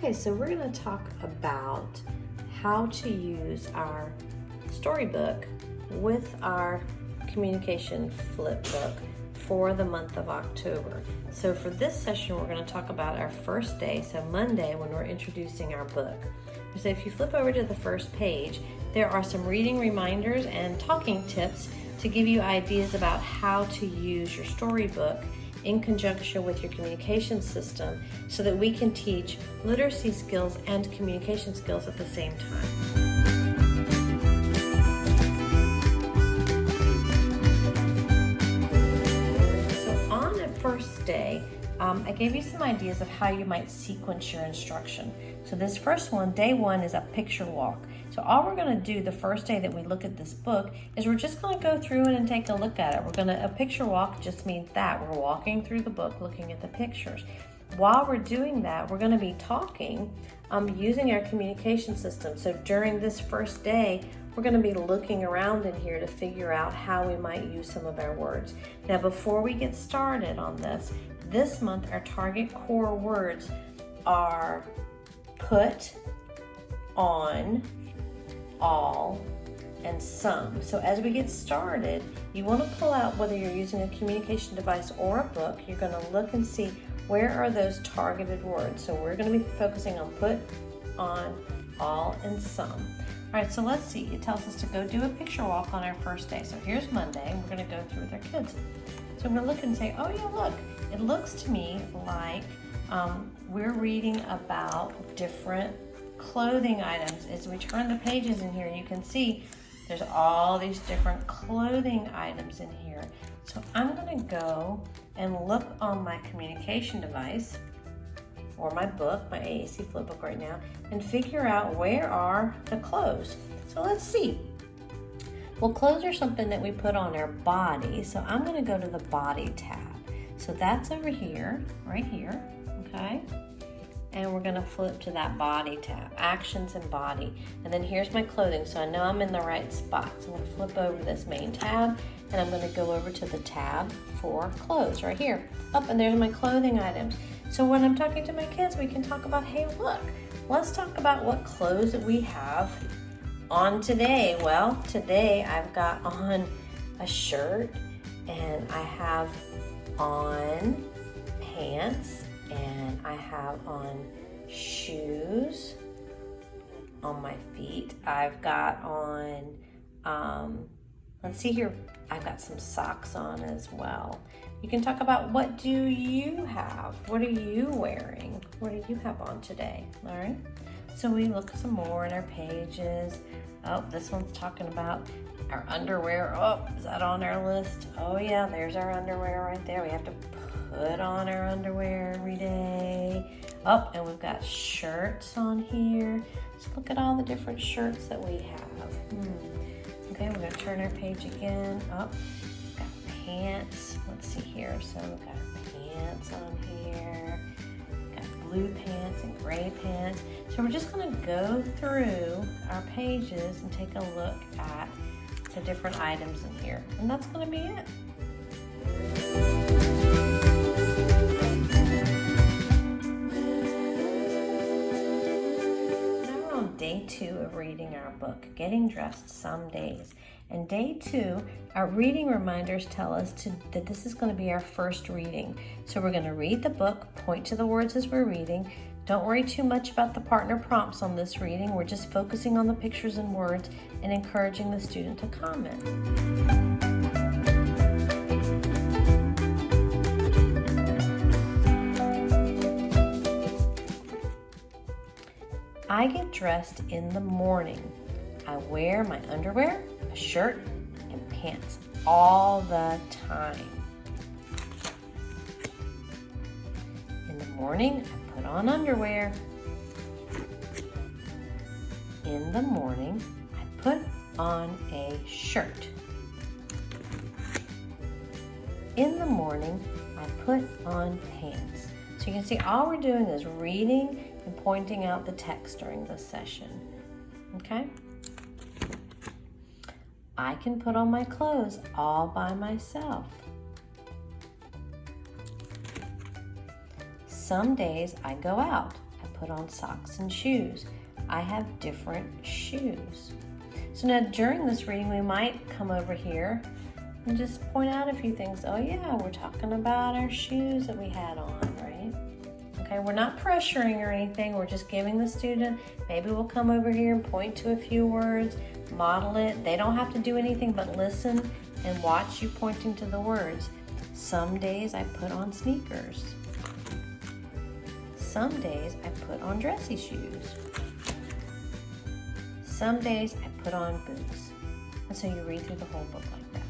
Okay, so we're going to talk about how to use our storybook with our communication flip book for the month of October. So for this session, we're going to talk about our first day, so Monday, when we're introducing our book. So if you flip over to the first page, there are some reading reminders and talking tips to give you ideas about how to use your storybook in conjunction with your communication system so that we can teach literacy skills and communication skills at the same time. So on the first day, I gave you some ideas of how you might sequence your instruction. So this first one, day one, is a picture walk. So all we're going to do the first day that we look at this book is we're just going to go through it and take a look at it. A picture walk just means that we're walking through the book looking at the pictures. While we're doing that, we're going to be talking using our communication system. So during this first day, we're going to be looking around in here to figure out how we might use some of our words. Now, before we get started on this month our target core words are put, on, all, and some. So as we get started, you want to pull out, whether you're using a communication device or a book, you're going to look and see where are those targeted words. So we're going to be focusing on put, on, all, and some. All right, so let's see. It tells us to go do a picture walk on our first day. So here's Monday, and we're going to go through with our kids. So I'm going to look and say, oh yeah, look, it looks to me like we're reading about different clothing items. As we turn the pages in here, you can see there's all these different clothing items in here. So I'm going to go and look on my communication device or my book, my AAC flip book right now, and figure out where are the clothes. So let's see. Well, clothes are something that we put on our body. So I'm going to go to the body tab. So that's over here, right here, okay? And we're going to flip to that body tab, actions and body. And then here's my clothing, so I know I'm in the right spot. So I'm going to flip over this main tab, and I'm going to go over to the tab for clothes right here. And there's my clothing items. So when I'm talking to my kids, we can talk about, hey, look, let's talk about what clothes that we have on today. Well, today I've got on a shirt, and I have on pants, and I have on shoes on my feet. I've got on, let's see here, I've got some socks on as well. You can talk about, what do you have? What are you wearing? What do you have on today? All right. So we look some more in our pages. Oh, this one's talking about our underwear. Oh, is that on our list? Oh yeah, there's our underwear right there. We have to put on our underwear every day. Oh, and we've got shirts on here. So look at all the different shirts that we have. Okay, we're gonna turn our page again. Oh, we've got pants. Let's see here. So we've got pants on here. We've got blue pants and gray pants. So we're just gonna go through our pages and take a look at the different items in here. And that's gonna be it. Day 2 of reading our book, Getting Dressed Some Days. And day 2, our reading reminders tell us that this is going to be our first reading. So we're going to read the book, point to the words as we're reading. Don't worry too much about the partner prompts on this reading. We're just focusing on the pictures and words and encouraging the student to comment. I get dressed in the morning. I wear my underwear, a shirt, and pants all the time. In the morning, I put on underwear. In the morning, I put on a shirt. In the morning, I put on pants. So you can see all we're doing is reading and pointing out the text during this session. Okay? I can put on my clothes all by myself. Some days I go out. I put on socks and shoes. I have different shoes. So now during this reading, we might come over here and just point out a few things. Oh yeah, we're talking about our shoes that we had on, right? Okay, we're not pressuring or anything. We're just giving the student, maybe we'll come over here and point to a few words, model it. They don't have to do anything but listen and watch you pointing to the words. Some days I put on sneakers. Some days I put on dressy shoes. Some days I put on boots. And so you read through the whole book like that.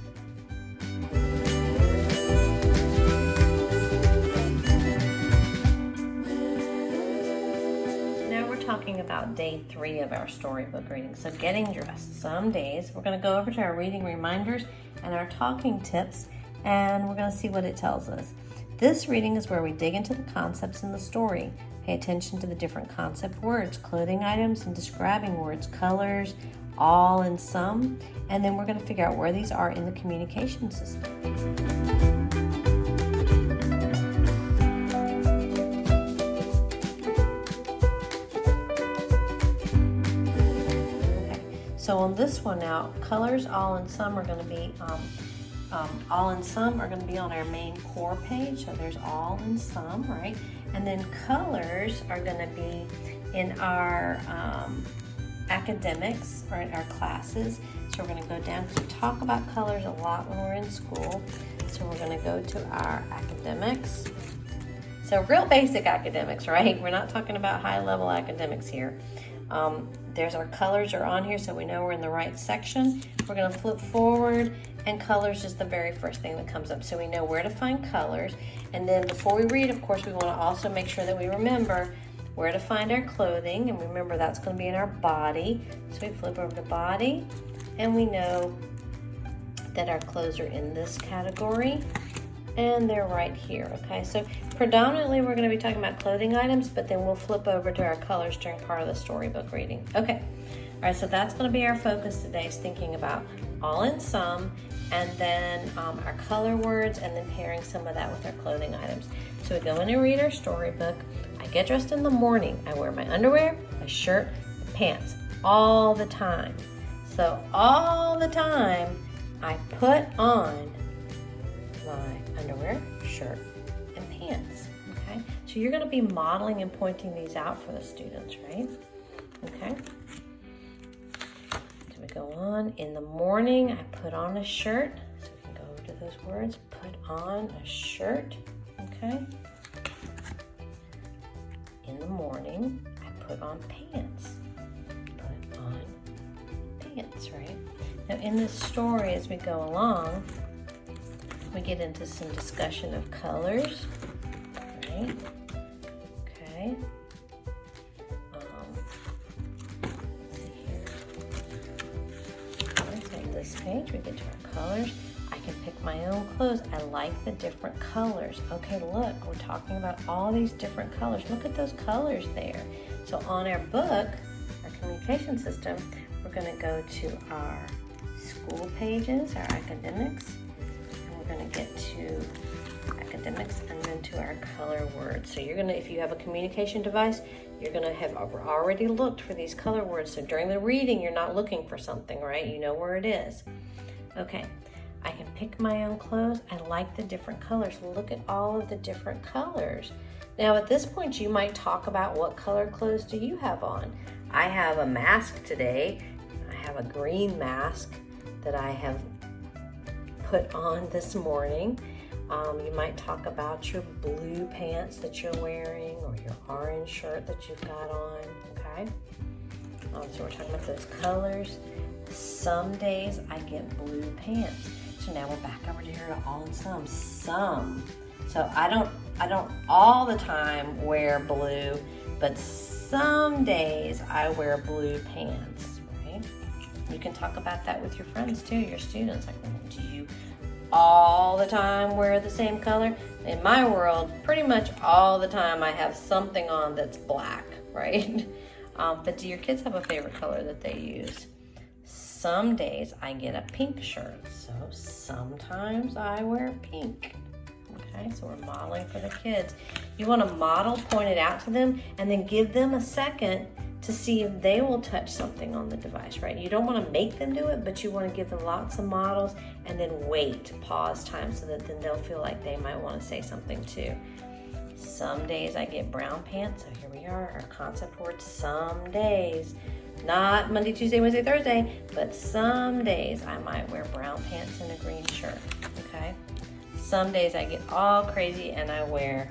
Now we're talking about day 3 of our storybook reading. So getting dressed. Some days we're going to go over to our reading reminders and our talking tips, and we're going to see what it tells us. This reading is where we dig into the concepts in the story. Pay attention to the different concept words, clothing items, and describing words, colors, all and some, and then we're going to figure out where these are in the communication system. Okay, so on this one now, colors, all and some are going to be all and some are going to be on our main core page. So there's all and some, right? And then colors are going to be in our academics or in our classes. So we're going to go down because we talk about colors a lot when we're in school. So we're going to go to our academics. So real basic academics, right? We're not talking about high level academics here. There's our colors are on here, so we know we're in the right section. We're going to flip forward, and colors is the very first thing that comes up. So we know where to find colors. And then before we read, of course, we want to also make sure that we remember where to find our clothing. And remember, that's going to be in our body. So we flip over to body, and we know that our clothes are in this category. And they're right here, okay? So predominantly we're going to be talking about clothing items, but then we'll flip over to our colors during part of the storybook reading. Okay, all right, so that's going to be our focus today, is thinking about all and some, and then our color words, and then pairing some of that with our clothing items. So we go in and read our storybook. I get dressed in the morning. I wear my underwear, my shirt, and pants all the time. So all the time, I put on my underwear, shirt, and pants, okay? So you're going to be modeling and pointing these out for the students, right? Okay. So we go on. In the morning, I put on a shirt. So we can go over to those words. Put on a shirt, okay? In the morning, I put on pants. Put on pants, right? Now in this story, as we go along, we get into some discussion of colors, right? Okay. Let's see here. So on this page, we get to our colors. I can pick my own clothes. I like the different colors. Okay, look, we're talking about all these different colors. Look at those colors there. So on our book, our communication system, we're going to go to our school pages, our academics. We're going to get to academics and then to our color words. So you're going to, if you have a communication device, you're going to have already looked for these color words. So during the reading, you're not looking for something, right? You know where it is. Okay, I can pick my own clothes. I like the different colors. Look at all of the different colors. Now at this point, you might talk about what color clothes do you have on. I have a mask today. I have a green mask that I have put on this morning. You might talk about your blue pants that you're wearing or your orange shirt that you've got on, okay? So we're talking about those colors. Some days I get blue pants. So now we're back over here to all and some. Some. So I don't all the time wear blue, but some days I wear blue pants, right? You can talk about that with your friends too, your students. Like, do you all the time wear the same color? In my world, pretty much all the time I have something on that's black, right? But do your kids have a favorite color that they use? Some days I get a pink shirt, so sometimes I wear pink, okay? Okay, so we're modeling for the kids. You want to model, point it out to them, and then give them a second to see if they will touch something on the device, right? You don't want to make them do it, but you want to give them lots of models and then wait, pause time, so that then they'll feel like they might want to say something too. Some days I get brown pants, so here we are, our concept word, some days. Not Monday, Tuesday, Wednesday, Thursday, but some days I might wear brown pants and a green shirt, okay? Some days I get all crazy and I wear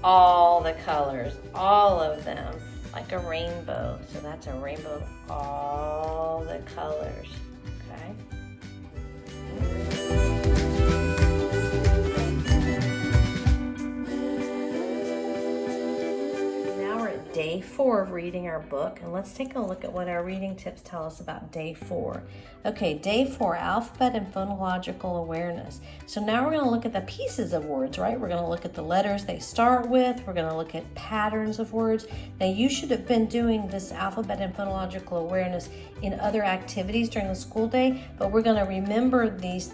all the colors, all of them, like a rainbow. So that's a rainbow of all the colors, okay? Day 4 of reading our book, and let's take a look at what our reading tips tell us about day 4. Okay, day 4, alphabet and phonological awareness. So now we're going to look at the pieces of words, right? We're going to look at the letters they start with. We're going to look at patterns of words. Now you should have been doing this alphabet and phonological awareness in other activities during the school day, but we're going to remember these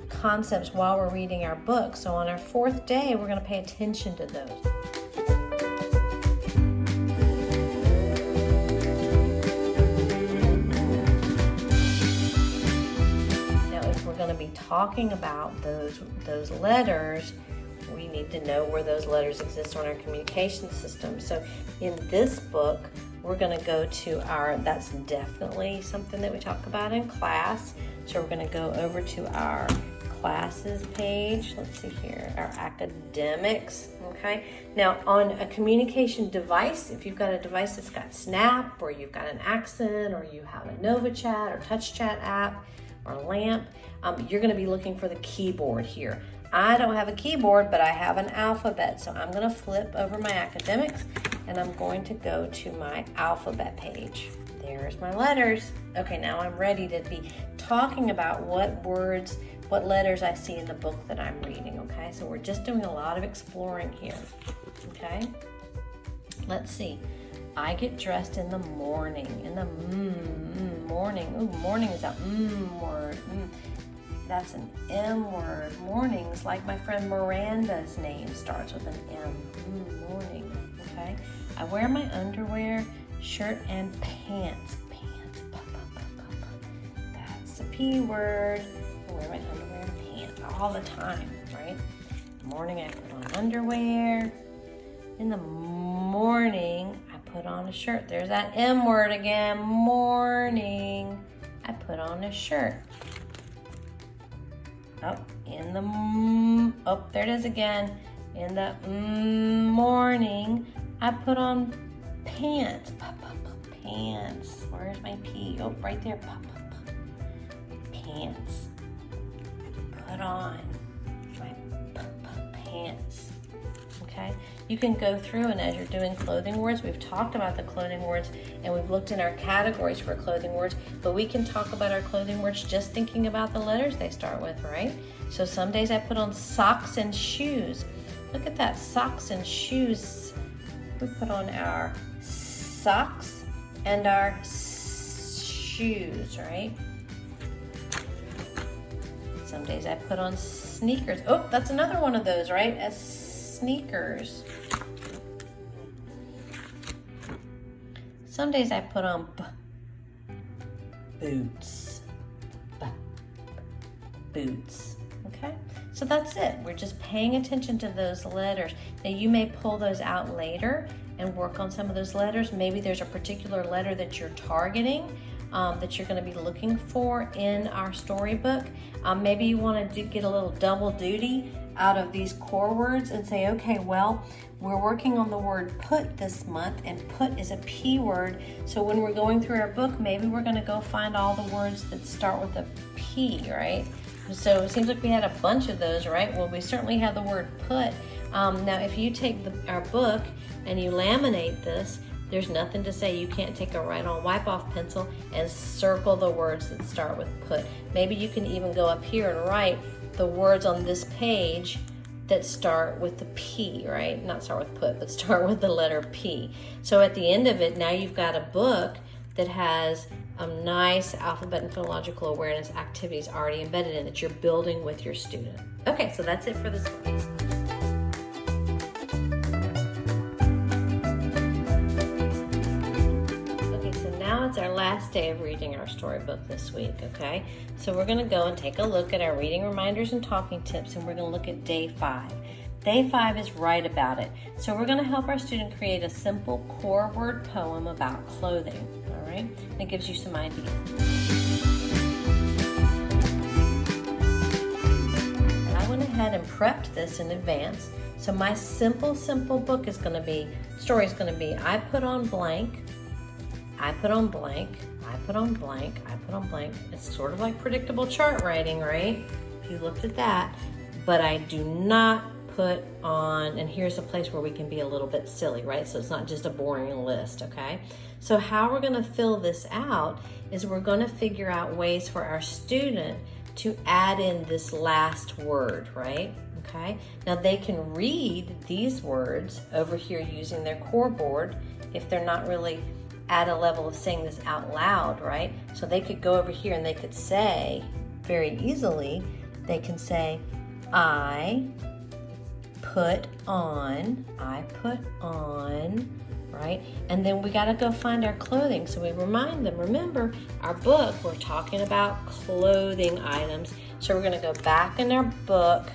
concepts while we're reading our book. So on our 4th day, we're going to pay attention to those. Going to be talking about those letters, we need to know where those letters exist on our communication system. So in this book, we're going to go to that's definitely something that we talk about in class. So we're going to go over to our classes page. Let's see here, our academics. Okay, now on a communication device, if you've got a device that's got Snap, or you've got an Accent, or you have a NovaChat or TouchChat app, or LAMP, you're going to be looking for the keyboard here. I don't have a keyboard, but I have an alphabet, so I'm going to flip over my academics and I'm going to go to my alphabet page. There's my letters. Okay, now I'm ready to be talking about what words, what letters I see in the book that I'm reading, okay? So we're just doing a lot of exploring here, okay? Let's see. I get dressed in the morning, morning. Ooh, morning is that word. That's an M word. Mornings, like my friend Miranda's name starts with an M. Morning, okay? I wear my underwear, shirt, and pants. That's the P word. I wear my underwear and pants all the time, right? In the morning, I put on underwear. In the morning, I put on a shirt. There's that M word again. Morning. I put on a shirt. There it is again. In the morning, I put on pants. Pants. Where's my P? Oh, right there. Pants. Put on my pants. Okay, you can go through, and as you're doing clothing words, we've talked about the clothing words and we've looked in our categories for clothing words, but we can talk about our clothing words just thinking about the letters they start with, right? So some days I put on socks and shoes. Look at that, socks and shoes. We put on our socks and our shoes, right? Some days I put on sneakers. Oh, that's another one of those, right? Sneakers. Some days I put on boots. Boots. Okay? So that's it. We're just paying attention to those letters. Now you may pull those out later and work on some of those letters. Maybe there's a particular letter that you're targeting, that you're going to be looking for in our storybook. Maybe you want to get a little double duty out of these core words and say, okay, well, we're working on the word put this month, and put is a P word. So when we're going through our book, maybe we're going to go find all the words that start with a P, right? So it seems like we had a bunch of those, right? Well, we certainly have the word put. Now, if you take our book and you laminate this, there's nothing to say you can't take a write-on wipe-off pencil and circle the words that start with put. Maybe you can even go up here and write the words on this page that start with the P, right? Not start with put, but start with the letter P. So at the end of it, now you've got a book that has nice alphabet and phonological awareness activities already embedded in that you're building with your student. Okay, so that's it for this week. Okay, so now it's our last day of reading our storybook this week, okay? So we're gonna go and take a look at our reading reminders and talking tips, and we're gonna look at day 5. Day 5 is write about it. So we're gonna help our student create a simple core word poem about clothing, all right? And it gives you some ideas. I went ahead and prepped this in advance. So my simple book is gonna be, story is gonna be, I put on blank, I put on blank, I put on blank, I put on blank. It's sort of like predictable chart writing, right? If you looked at that, but I do not put on, and here's a place where we can be a little bit silly, right? So it's not just a boring list, okay? So how we're gonna fill this out is we're gonna figure out ways for our student to add in this last word, right? Okay, now they can read these words over here using their core board if they're not really at a level of saying this out loud, right? So they could go over here and they could say very easily, they can say, I put on, right? And then we gotta go find our clothing. So we remind them, remember our book, we're talking about clothing items. So we're gonna go back in our book.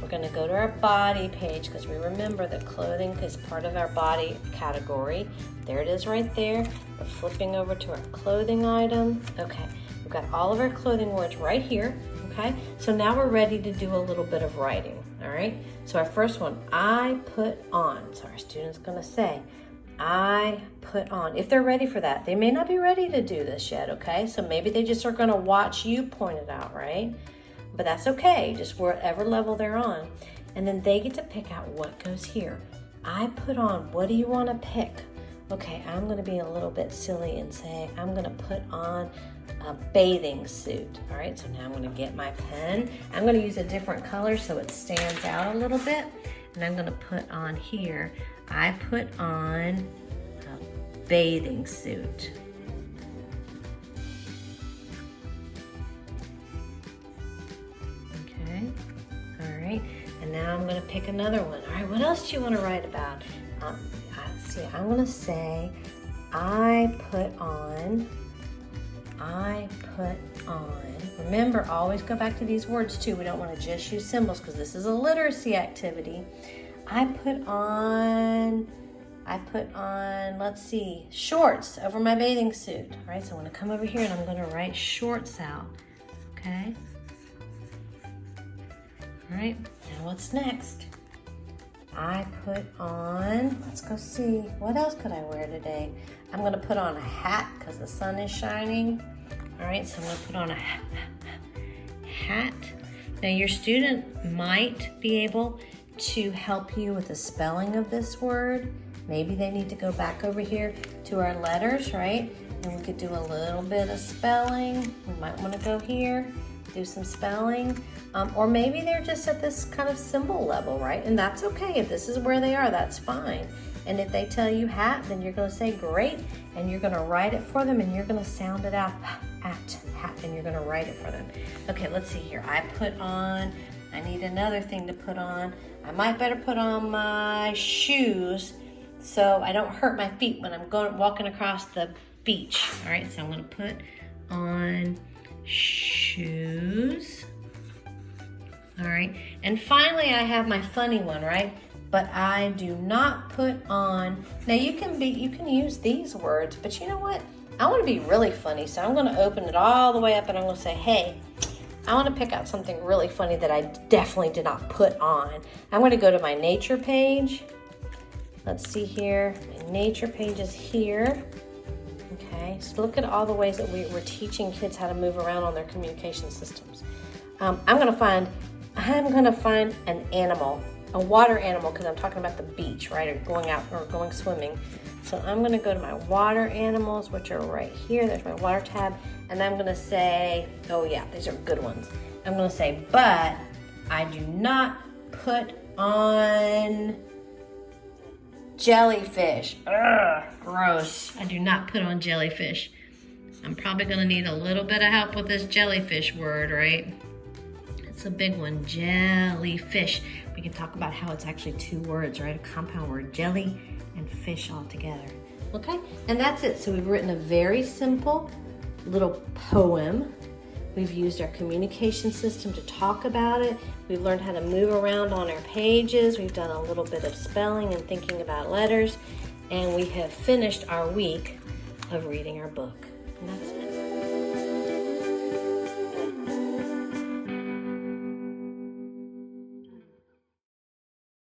We're gonna go to our body page because we remember that clothing is part of our body category. There it is right there. We're flipping over to our clothing item. Okay, we've got all of our clothing words right here, okay? So now we're ready to do a little bit of writing, all right? So our first one, I put on. So our student's gonna say, I put on. If they're ready for that, they may not be ready to do this yet, okay? So maybe they just are gonna watch you point it out, right? But that's okay, just whatever level they're on. And then they get to pick out what goes here. I put on, what do you wanna pick? Okay, I'm gonna be a little bit silly and say, I'm gonna put on a bathing suit. All right, so now I'm gonna get my pen. I'm gonna use a different color so it stands out a little bit. And I'm gonna put on here, I put on a bathing suit. Okay, all right. And now I'm gonna pick another one. All right, what else do you wanna write about? Let's see, I'm gonna say, I put on. Remember, always go back to these words too. We don't want to just use symbols because this is a literacy activity. I put on, let's see, shorts over my bathing suit. All right, so I'm going to come over here and I'm going to write shorts out. Okay. All right, now what's next? I put on, let's go see, what else could I wear today? I'm gonna put on a hat because the sun is shining. All right, so I'm gonna put on a hat. Now your student might be able to help you with the spelling of this word. Maybe they need to go back over here to our letters, right? And we could do a little bit of spelling. We might wanna go here, do some spelling. Or maybe they're just at this kind of symbol level, right? And that's okay. If this is where they are, that's fine. And if they tell you hat, then you're gonna say great, and you're gonna write it for them, and you're gonna sound it out, hat, and you're gonna write it for them. Okay, let's see here. I put on, I need another thing to put on. I might better put on my shoes so I don't hurt my feet when I'm walking across the beach. All right, so I'm gonna put on shoes. All right, and finally I have my funny one, right? But I do not put on. Now you can use these words, but you know what? I want to be really funny, so I'm going to open it all the way up and I'm going to say, hey, I want to pick out something really funny that I definitely did not put on. I'm going to go to my nature page. Let's see here. My nature page is here. Okay, so look at all the ways that we're teaching kids how to move around on their communication systems. I'm going to find an animal, a water animal, because I'm talking about the beach, right, or going out or going swimming. So I'm going to go to my water animals, which are right here. There's my water tab, and I'm going to say, oh yeah, these are good ones. I'm going to say, but I do not put on jellyfish. Ugh, gross. I do not put on jellyfish. I'm probably gonna need a little bit of help with this jellyfish word, right? It's a big one, jellyfish. We can talk about how it's actually two words, right? A compound word, jelly and fish all together. Okay, and that's it. So we've written a very simple little poem. We've used our communication system to talk about it. We've learned how to move around on our pages. We've done a little bit of spelling and thinking about letters. And we have finished our week of reading our book. And that's it.